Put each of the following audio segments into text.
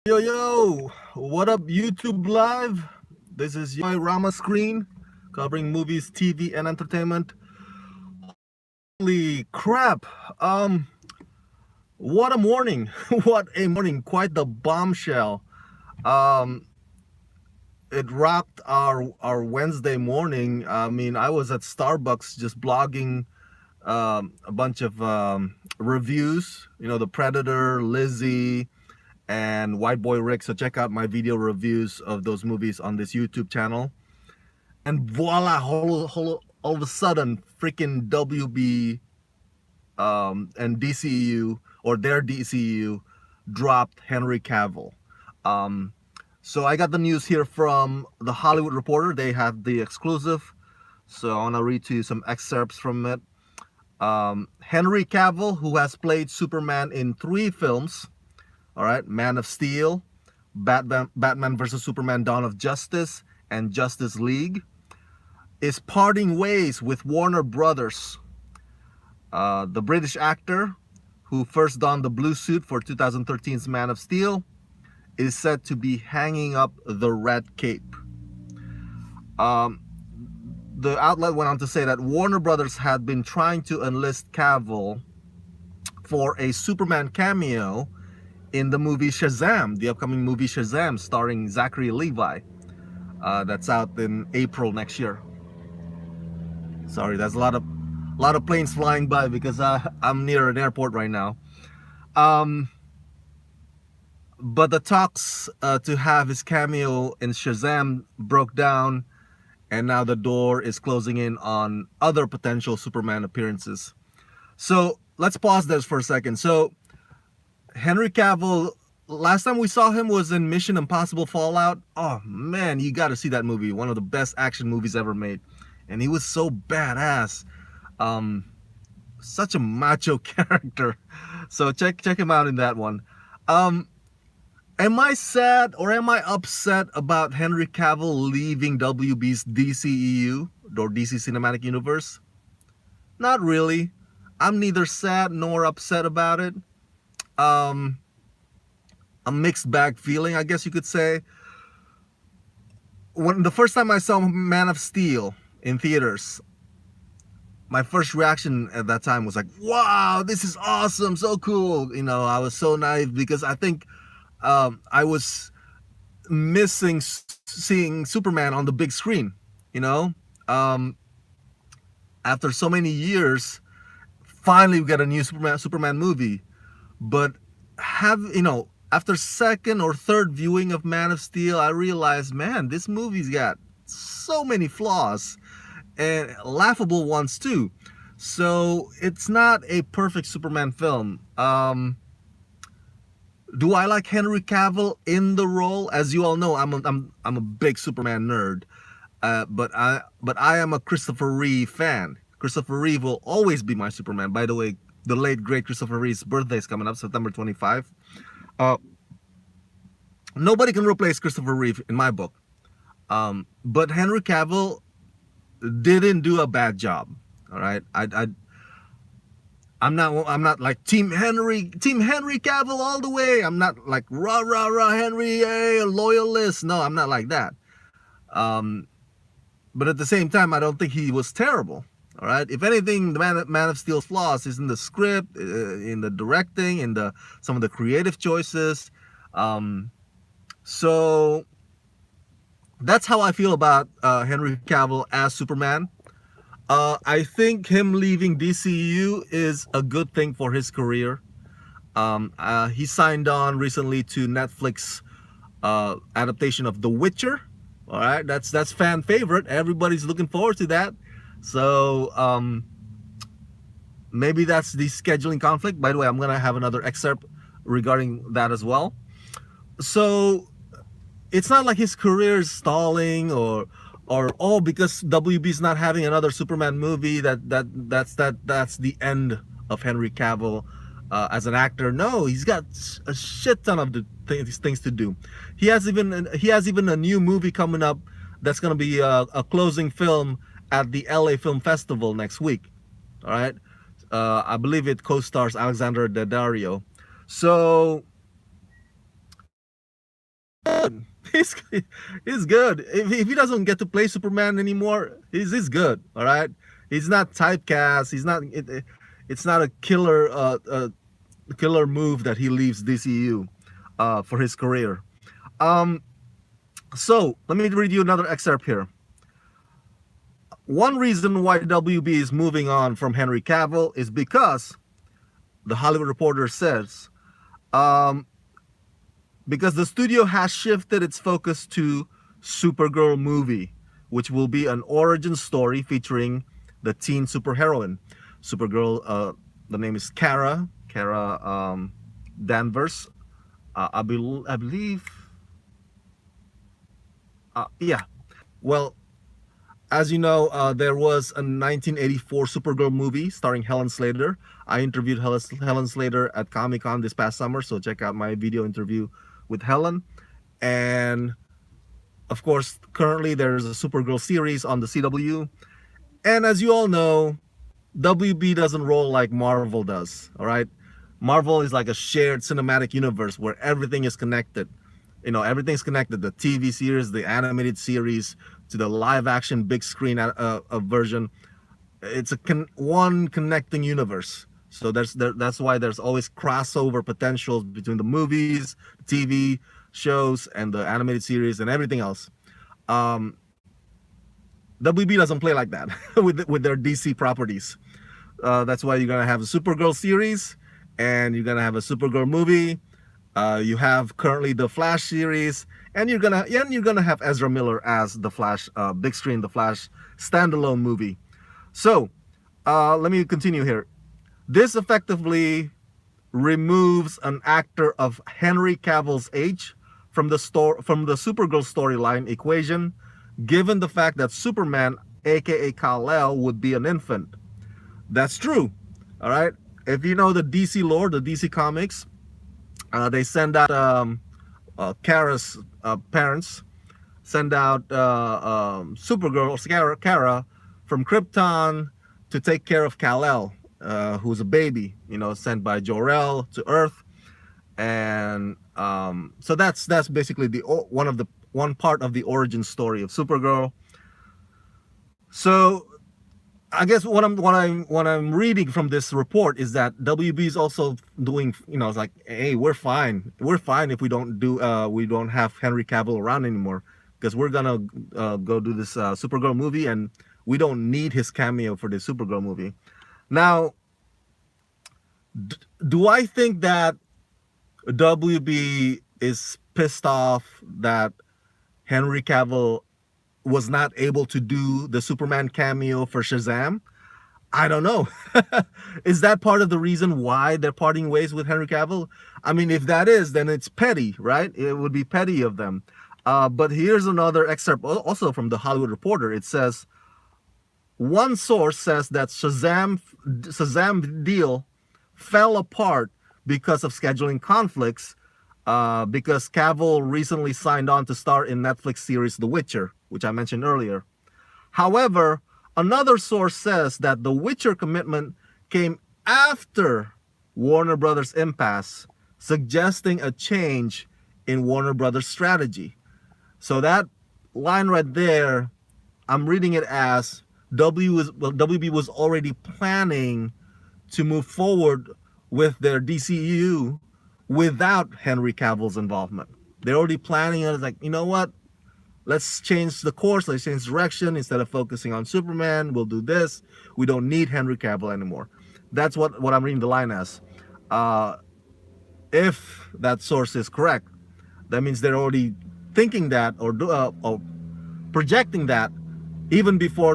Yo, yo, what up, YouTube Live? This is your Rama screen covering movies, TV, and entertainment. Holy crap! What a morning! What a morning! Quite the bombshell. Um, it rocked our Wednesday morning. I mean, I was at Starbucks just blogging a bunch of reviews. You know, The Predator, Lizzie, and White Boy Rick. So check out my video reviews of those movies on this YouTube channel. And voila, all of a sudden, freaking WB and DCEU, or their DCEU, dropped Henry Cavill. Um, so I got the news here from the Hollywood Reporter. They have the exclusive. So I want to read to you some excerpts from it. Henry Cavill, who has played Superman in 3 films, all right, Man of Steel, Batman versus Superman, Dawn of Justice, and Justice League, is parting ways with Warner Brothers. The British actor, who first donned the blue suit for 2013's Man of Steel, is said to be hanging up the red cape. Um, the outlet went on to say that Warner Brothers had been trying to enlist Cavill for a Superman cameo in the movie Shazam, the upcoming movie Shazam, starring Zachary Levi. That's out in April next year. Sorry, there's a lot of planes flying by because I'm near an airport right now. But the talks to have his cameo in Shazam broke down, and now the door is closing in on other potential Superman appearances. So let's pause this for a second. So Henry Cavill, last time we saw him was in Mission Impossible Fallout. Oh man, you got to see that movie. One of the best action movies ever made. And he was so badass. Such a macho character. So check him out in that one. Am I sad or am I upset about Henry Cavill leaving WB's DCEU, or DC Cinematic Universe? Not really. I'm neither sad nor upset about it. A mixed bag feeling, I guess you could say. When the first time I saw Man of Steel in theaters, my first reaction at that time was like, wow, this is awesome, so cool. You know, I was so naive because I think I was missing seeing Superman on the big screen. You know, after so many years, finally we got a new Superman movie. But after second or third viewing of Man of Steel, I realized, man, this movie's got so many flaws, and laughable ones too. So it's not a perfect Superman film. Do I like Henry Cavill in the role? As you all know, I'm a big Superman nerd. But I am a Christopher Reeve fan. Christopher Reeve will always be my Superman. By the way, the late great Christopher Reeve's birthday is coming up, September 25. Nobody can replace Christopher Reeve in my book. But Henry Cavill didn't do a bad job. All right, I'm not like Team Henry Cavill all the way. I'm not like rah rah rah Henry, a loyalist. No, I'm not like that. But at the same time, I don't think he was terrible. All right. If anything, the Man of Steel's flaws is in the script, in the directing, in some of the creative choices. So that's how I feel about Henry Cavill as Superman. I think him leaving DCU is a good thing for his career. He signed on recently to Netflix adaptation of The Witcher. All right, that's fan favorite. Everybody's looking forward to that. So maybe that's the scheduling conflict. By the way, I'm gonna have another excerpt regarding that as well. So it's not like his career is stalling or oh, because WB's not having another Superman movie that's the end of Henry Cavill as an actor. No, he's got a shit ton of things to do. He has even a new movie coming up that's gonna be a closing film at the LA Film Festival next week. All right, I believe it co-stars Alexander Daddario. So good. He's good. If he doesn't get to play Superman anymore, he's good. All right. He's not typecast. He's not. It's not a killer move that he leaves DCEU for his career. So let me read you another excerpt here. One reason why WB is moving on from Henry Cavill is because the Hollywood Reporter says, because the studio has shifted its focus to Supergirl movie, which will be an origin story featuring the teen superheroine. Supergirl, the name is Kara Danvers. I believe. Yeah. Well, as you know, there was a 1984 Supergirl movie starring Helen Slater. I interviewed Helen Slater at Comic-Con this past summer, so check out my video interview with Helen. And of course, currently there's a Supergirl series on the CW. And as you all know, WB doesn't roll like Marvel does, all right? Marvel is like a shared cinematic universe where everything is connected. You know, everything's connected. The TV series, the animated series, to the live action big screen version. It's one connecting universe. So that's why there's always crossover potentials between the movies, TV shows, and the animated series and everything else. WB doesn't play like that with their DC properties. That's why you're gonna have a Supergirl series, and you're gonna have a Supergirl movie. You have currently the Flash series, and you're gonna have Ezra Miller as the Flash, big screen, the Flash standalone movie. So let me continue here. This effectively removes an actor of Henry Cavill's age from the Supergirl storyline equation, given the fact that Superman, aka Kal-El, would be an infant. That's true. All right. If you know the DC lore, the DC comics, they send out Kara's parents send out Supergirl, Kara, from Krypton to take care of Kal-El, who's a baby, you know, sent by Jor-El to Earth. And so that's basically one part of the origin story of Supergirl. So I guess what I'm reading from this report is that WB is also doing, you know, it's like, hey, we're fine if we don't have Henry Cavill around anymore, because we're gonna go do this Supergirl movie, and we don't need his cameo for the Supergirl movie. Now, do I think that WB is pissed off that Henry Cavill was not able to do the Superman cameo for Shazam? I don't know. Is that part of the reason why they're parting ways with Henry Cavill? I mean, if that is, then it's petty, right? It would be petty of them. But here's another excerpt also from the Hollywood Reporter. It says, one source says that Shazam deal fell apart because of scheduling conflicts, because Cavill recently signed on to star in Netflix series The Witcher, which I mentioned earlier. However, another source says that The Witcher commitment came after Warner Brothers' impasse, suggesting a change in Warner Brothers' strategy. So that line right there, I'm reading it as WB was already planning to move forward with their DCEU without Henry Cavill's involvement. They're already planning it. It's like, you know what? Let's change the course. Let's change direction. Instead of focusing on Superman, we'll do this. We don't need Henry Cavill anymore. That's what I'm reading the line as. If that source is correct, that means they're already thinking that or projecting that even before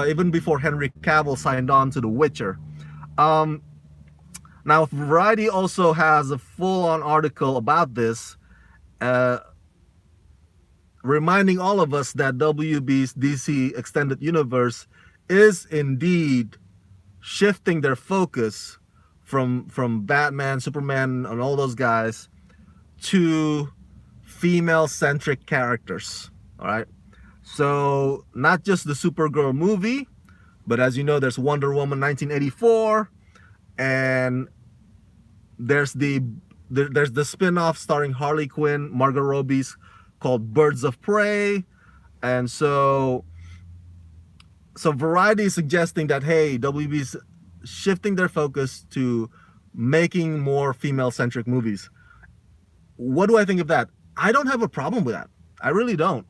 even before Henry Cavill signed on to The Witcher. Now, Variety also has a full-on article about this, reminding all of us that WB's DC Extended Universe is indeed shifting their focus from Batman, Superman, and all those guys to female-centric characters. All right. So not just the Supergirl movie, but as you know, there's Wonder Woman 1984, and there's the there's the spin-off starring Harley Quinn, Margot Robbie's, called Birds of Prey. And so Variety is suggesting that, hey, WB's shifting their focus to making more female-centric movies. What do I think of that? I don't have a problem with that. I really don't.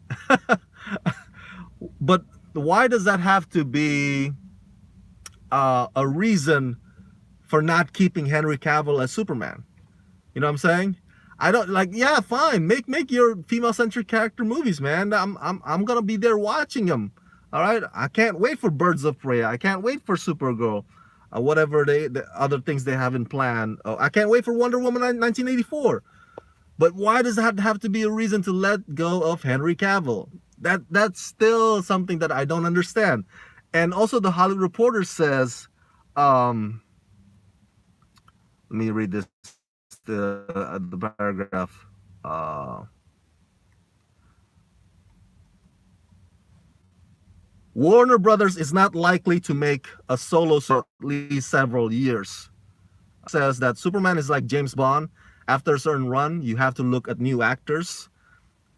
But why does that have to be a reason for not keeping Henry Cavill as Superman? You know what I'm saying? I don't like. Yeah, fine. Make your female-centric character movies, man. I'm gonna be there watching them. All right. I can't wait for Birds of Prey. I can't wait for Supergirl. Whatever the other things they have in plan. Oh, I can't wait for Wonder Woman 1984. But why does that have to be a reason to let go of Henry Cavill? That's still something that I don't understand. And also, the Hollywood Reporter says, let me read this, the paragraph. Warner Brothers is not likely to make a solo for at least several years. It says that Superman is like James Bond. After a certain run, you have to look at new actors.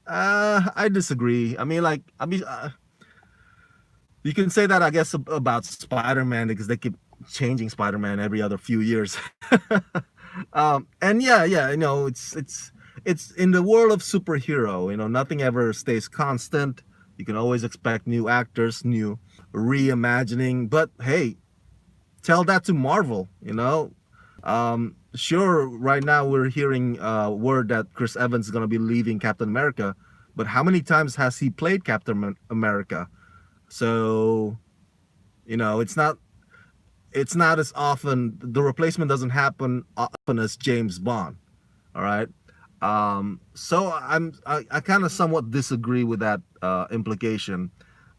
I disagree. I mean, you can say that, I guess, about Spider-Man, because they keep changing Spider-Man every other few years. And yeah, you know, it's in the world of superhero. You know, nothing ever stays constant. You can always expect new actors, new reimagining. But hey, tell that to Marvel. You know, sure. Right now we're hearing word that Chris Evans is going to be leaving Captain America. But how many times has he played Captain America? So, you know, it's not as often. The replacement doesn't happen often as James Bond. All right. So I kind of somewhat disagree with that implication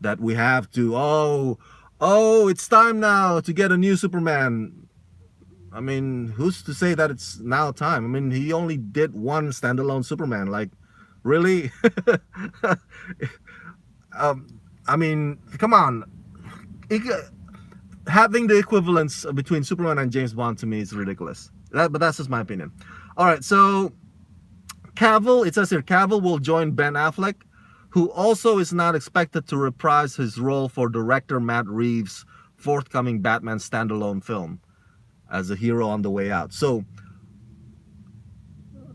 that we have to, it's time now to get a new Superman. I mean, who's to say that it's now time? I mean, he only did one standalone Superman. Like, really? I mean, come on. Having the equivalence between Superman and James Bond, to me, is ridiculous. But that's just my opinion. All right, so Cavill, it says here, Cavill will join Ben Affleck, who also is not expected to reprise his role for director Matt Reeves' forthcoming Batman standalone film as a hero on the way out. So,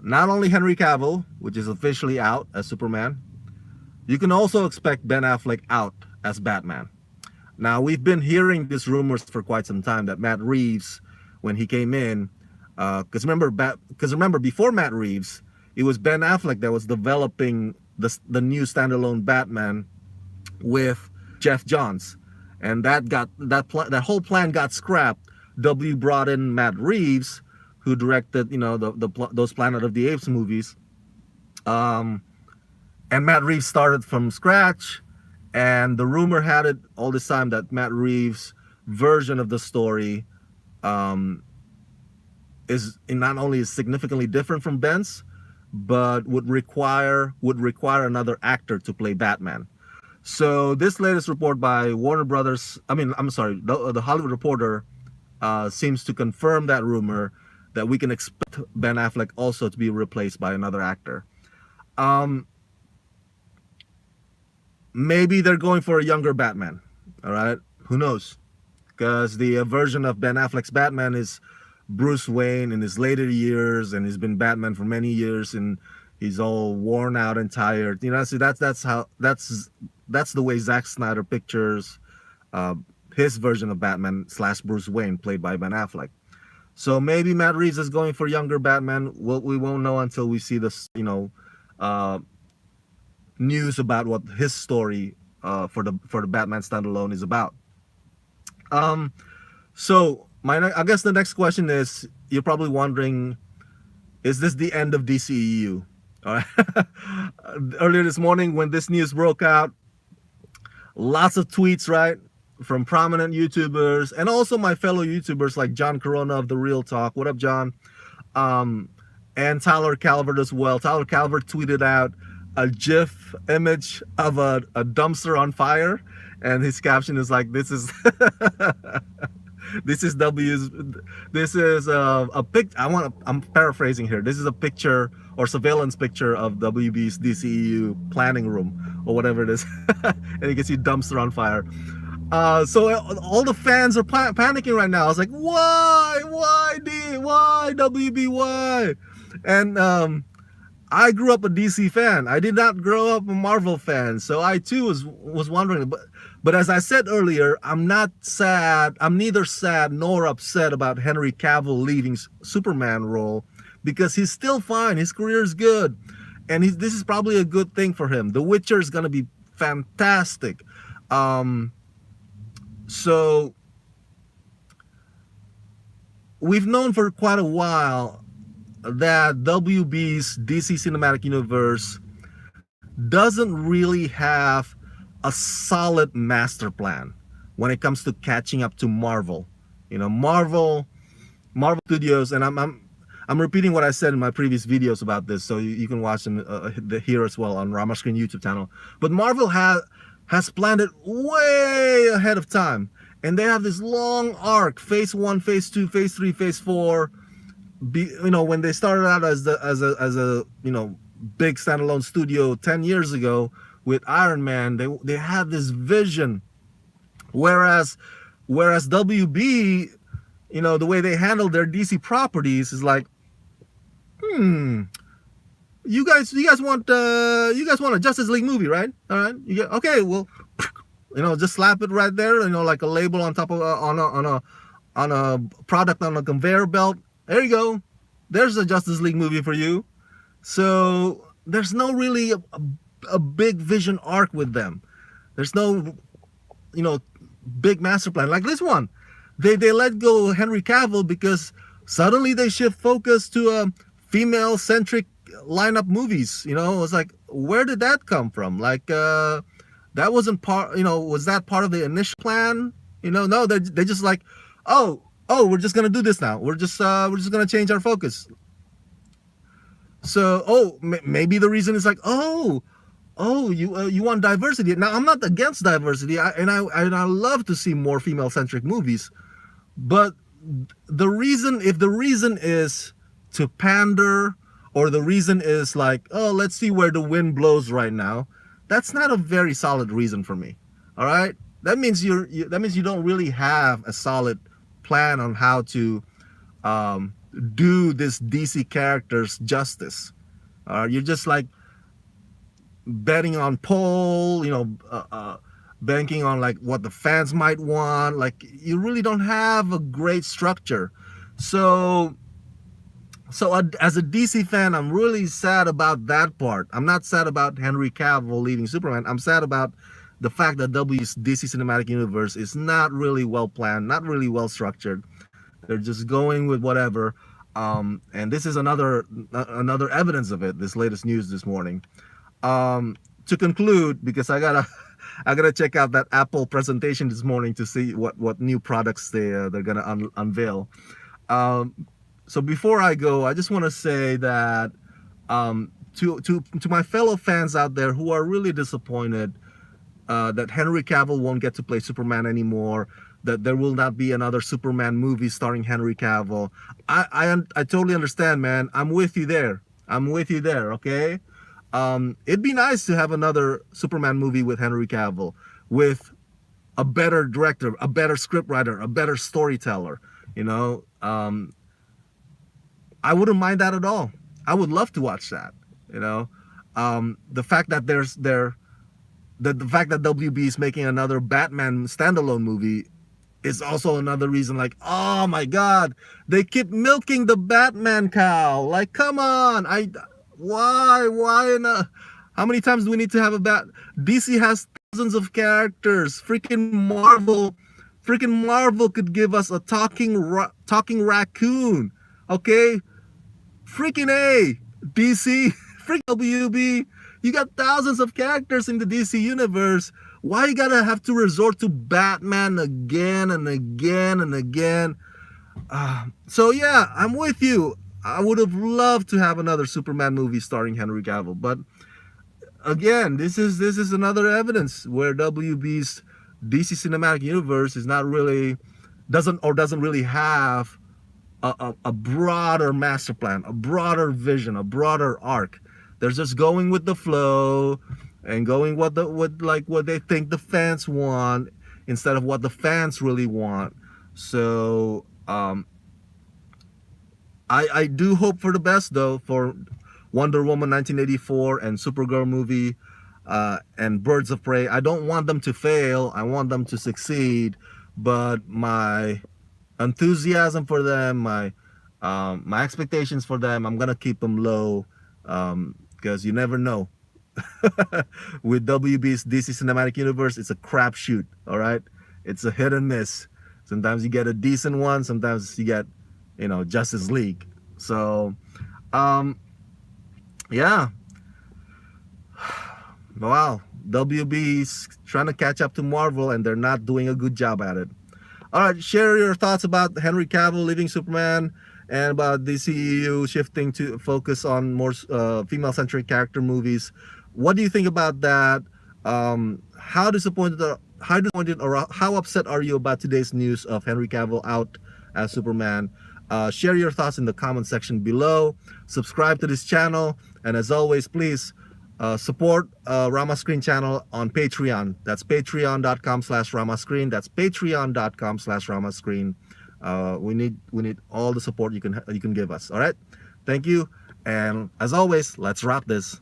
not only Henry Cavill, which is officially out as Superman, you can also expect Ben Affleck out as Batman. Now, we've been hearing these rumors for quite some time that Matt Reeves, when he came in, because remember, before Matt Reeves, it was Ben Affleck that was developing the new standalone Batman with Jeff Johns, and that whole plan got scrapped. W brought in Matt Reeves, who directed, you know, those Planet of the Apes movies, and Matt Reeves started from scratch. And the rumor had it all this time that Matt Reeves' version of the story is not only significantly different from Ben's, but would require another actor to play Batman. So this latest report by Warner Brothers, the Hollywood Reporter, seems to confirm that rumor, that we can expect Ben Affleck also to be replaced by another actor. Maybe they're going for a younger Batman. All right, who knows? Because the version of Ben Affleck's Batman is Bruce Wayne in his later years, and he's been Batman for many years, and he's all worn out and tired. You know, so that's the way Zack Snyder pictures his version of Batman / Bruce Wayne, played by Ben Affleck. So maybe Matt Reeves is going for younger Batman. We won't know until we see this, you know, news about what his story for the Batman standalone is about. So I guess the next question is, you're probably wondering, is this the end of DCEU? All right. Earlier this morning, when this news broke out, lots of tweets, right, from prominent YouTubers and also my fellow YouTubers like John Corona of The Real Talk. What up, John? And Tyler Calvert as well. Tyler Calvert tweeted out a GIF image of a dumpster on fire, and his caption is like, "This is This is W's. This is a pic. I'm paraphrasing here. This is a picture or surveillance picture of WB's DCEU planning room or whatever it is, and you can see dumpster on fire. So all the fans are panicking right now. I was like, why WB, why? And I grew up a DC fan. I did not grow up a Marvel fan, so I too was wondering. But as I said earlier, I'm not sad. I'm neither sad nor upset about Henry Cavill leaving Superman role, because he's still fine. His career is good, and this is probably a good thing for him. The Witcher is gonna be fantastic. So we've known for quite a while that WB's DC Cinematic Universe doesn't really have a solid master plan when it comes to catching up to Marvel. You know, Marvel Studios, and I'm repeating what I said in my previous videos about this, so you can watch them here as well on Rama Screen YouTube channel. But Marvel has planned it way ahead of time, and they have this long arc: phase 1, phase 2, phase 3, phase 4. You know, when they started out as a you know, big standalone studio 10 years ago with Iron Man, they had this vision, whereas WB, you know, the way they handle their DC properties is like, you guys want a Justice League movie, right? All right, okay, well, you know, just slap it right there, you know, like a label on top of on a product on a conveyor belt. There you go. There's a Justice League movie for you. So there's no really a big vision arc with them. There's no, you know, big master plan like this one. They let go Henry Cavill because suddenly they shift focus to female-centric lineup movies. You know, it's like, where did that come from? Like, that wasn't part. You know, was that part of the initial plan? You know, no, they just like, oh, we're just gonna do this now. We're just gonna change our focus. So, maybe the reason is like, you want diversity. Now, I'm not against diversity, and I love to see more female-centric movies. But if the reason is to pander, or the reason is like, oh, let's see where the wind blows right now, that's not a very solid reason for me. All right, that means you don't really have a solid plan on how to do this DC characters justice. You're just like betting on poll, you know, banking on like what the fans might want. Like, you really don't have a great structure. So as a DC fan, I'm really sad about that part. I'm not sad about Henry Cavill leaving Superman. I'm sad about the fact that DC Cinematic Universe is not really well planned, not really well structured. They're just going with whatever. And this is another evidence of it, this latest news this morning. To conclude, because I gotta check out that Apple presentation this morning to see what new products they're gonna unveil. So before I go, I just want to say that to my fellow fans out there who are really disappointed that Henry Cavill won't get to play Superman anymore, that there will not be another Superman movie starring Henry Cavill, I totally understand, man. I'm with you there. Okay. It'd be nice to have another Superman movie with Henry Cavill, with a better director, a better scriptwriter, a better storyteller. You know, I wouldn't mind that at all. I would love to watch that. You know, the fact that the fact that WB is making another Batman standalone movie is also another reason. Like, oh my God, they keep milking the Batman cow. Like, come on, why not? How many times do we need to have a DC has thousands of characters. Freaking Marvel could give us a talking raccoon. Okay, freaking DC, freaking WB. You got thousands of characters in the DC universe. Why you gotta have to resort to Batman again and again and again? So yeah, I'm with you. I would have loved to have another Superman movie starring Henry Cavill, but again, this is another evidence where WB's DC Cinematic Universe is not really doesn't really have a broader master plan, a broader vision, a broader arc. They're just going with the flow and going what they think the fans want instead of what the fans really want. So I do hope for the best though for Wonder Woman 1984 and Supergirl movie and Birds of Prey. I don't want them to fail. I want them to succeed. But my enthusiasm for them, my expectations for them, I'm gonna keep them low because you never know. With WB's DC Cinematic Universe, it's a crapshoot. All right, it's a hit and miss. Sometimes you get a decent one. Sometimes you get, Justice League. So, yeah. Wow, WB's trying to catch up to Marvel, and they're not doing a good job at it. All right, share your thoughts about Henry Cavill leaving Superman and about DCEU shifting to focus on more female-centric character movies. What do you think about that? How disappointed or how upset are you about today's news of Henry Cavill out as Superman? Share your thoughts in the comment section below. Subscribe to this channel, and as always, please support Rama Screen channel on Patreon. That's patreon.com/ramascreen. That's patreon.com/ramascreen. We need all the support you can give us. All right, thank you, and as always, let's rock this.